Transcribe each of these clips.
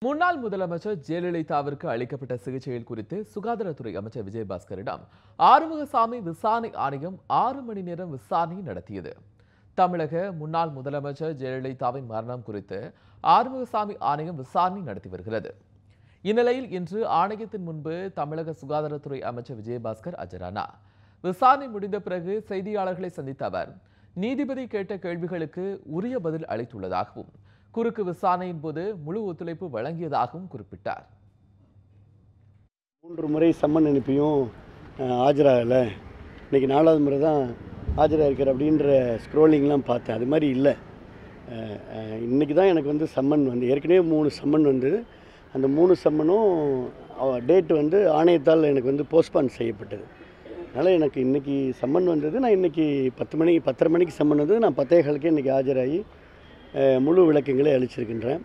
முன்னாள் முதலமைச்சர் ஜெயலலிதாவிற்கு அளிக்கப்பட்ட சிகிச்சைகள் குறித்து சுகாதாரத்துறை அமைச்சர் விஜயபாஸ்கரிடம் ஆறுமுகசாமி விசாரணை ஆணையம் 6 மணி நேரம் விசாரணை நடத்தியது. தமிழக முன்னாள் முதலமைச்சர் ஜெயலலிதாவின் மரணம் குறித்து ஆறுமுகசாமி ஆணையம் விசாரணை நடத்தி வருகிறது. இந்நிலையில் இன்று ஆணையத்தின் முன்பு தமிழக சுகாதாரத்துறை அமைச்சர் விஜயபாஸ்கர் ஆஜரானார். விசாரணை முடிந்த பிறகு செய்தியாளர்களை சந்தித்த அவர் நீதிபதி கேட்ட கேள்விகளுக்கு உரிய பதில் அளித்துள்ளதாகவும் குறுக்கு விசாரணையின் போது முழு ஒத்துழைப்பு வழங்கியதாகவும் குறிப்பிட்டார். 3 முறை சம்மன் அனுப்பியும் ஆஜராகலை, இன்னைக்கு 4வது முறை தான் ஆஜராகிருக்கார் அப்படின்ற ஸ்க்ரோலிங்லாம் பார்த்தேன். அது மாதிரி இல்லை. இன்றைக்கி தான் எனக்கு வந்து சம்மன் வந்து ஏற்கனவே 3 சம்மன் வந்து அந்த 3 சம்மனும் டேட்டு வந்து ஆணையத்தால் எனக்கு வந்து போஸ்ட்பான் செய்யப்பட்டது. அதனால் எனக்கு இன்றைக்கி சம்மன் வந்தது. நான் இன்றைக்கி 10:30 மணிக்கு சம்மன் வந்தது. நான் 10:15க்கே இன்றைக்கி ஆஜராகி முழு விளக்கங்களை அளிச்சிருக்கின்றேன்.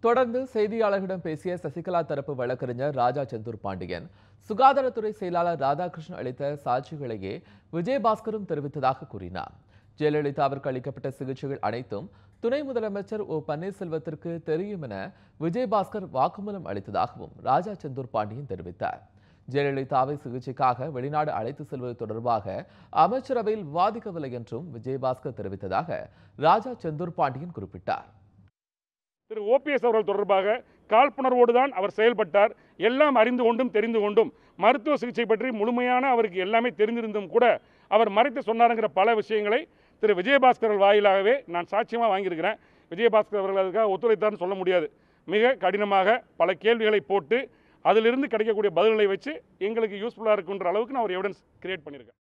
தொடர்ந்து செய்தியாளர்களிடம் பேசிய சசிகலா தரப்பு வழக்கறிஞர் ராஜா செந்தூர் பாண்டியன், சுகாதாரத்துறை செயலாளர் ராதாகிருஷ்ணன் அளித்த சாட்சிகளையே விஜயபாஸ்கரும் தெரிவித்ததாக கூறினார். ஜெயலலிதாவிற்கு அளிக்கப்பட்ட சிகிச்சைகள் அனைத்தும் துணை முதலமைச்சர் ஓ பன்னீர்செல்வத்திற்கு தெரியும் என விஜயபாஸ்கர் வாக்குமூலம் அளித்ததாகவும் ராஜா செந்தூர் பாண்டியன் தெரிவித்தார். ஜெயலலிதாவை சிகிச்சைக்காக வெளிநாடு அழைத்து செல்வது தொடர்பாக அமைச்சரவையில் விவாதிக்கவில்லை என்றும் விஜயபாஸ்கர் தெரிவித்ததாக ராஜா செந்தூர் பாண்டியன் குறிப்பிட்டார். திரு ஓபிஎஸ் அவர்கள் தொடர்பாக காழ்ப்புணர்வோடு தான் அவர் செயல்பட்டார். எல்லாம் அறிந்து கொண்டும் தெரிந்து கொண்டும் மருத்துவ சிகிச்சை பற்றி முழுமையான அவருக்கு எல்லாமே தெரிந்திருந்தும் கூட அவர் மறைத்து சொன்னாருங்கிற பல விஷயங்களை திரு விஜயபாஸ்கர் வாயிலாகவே நான் சாட்சியமாக வாங்கியிருக்கிறேன். விஜயபாஸ்கர் அவர்கள் அதுக்காக ஒத்துழைத்தார்னு சொல்ல முடியாது. மிக கடினமாக பல கேள்விகளை போட்டு அதிலிருந்து கிடைக்கக்கூடிய பதில்களை வச்சு எங்களுக்கு யூஸ்ஃபுல்லாக இருக்குன்ற அளவுக்கு நான் ஒரு எவிடன்ஸ் கிரியேட் பண்ணியிருக்கேன்.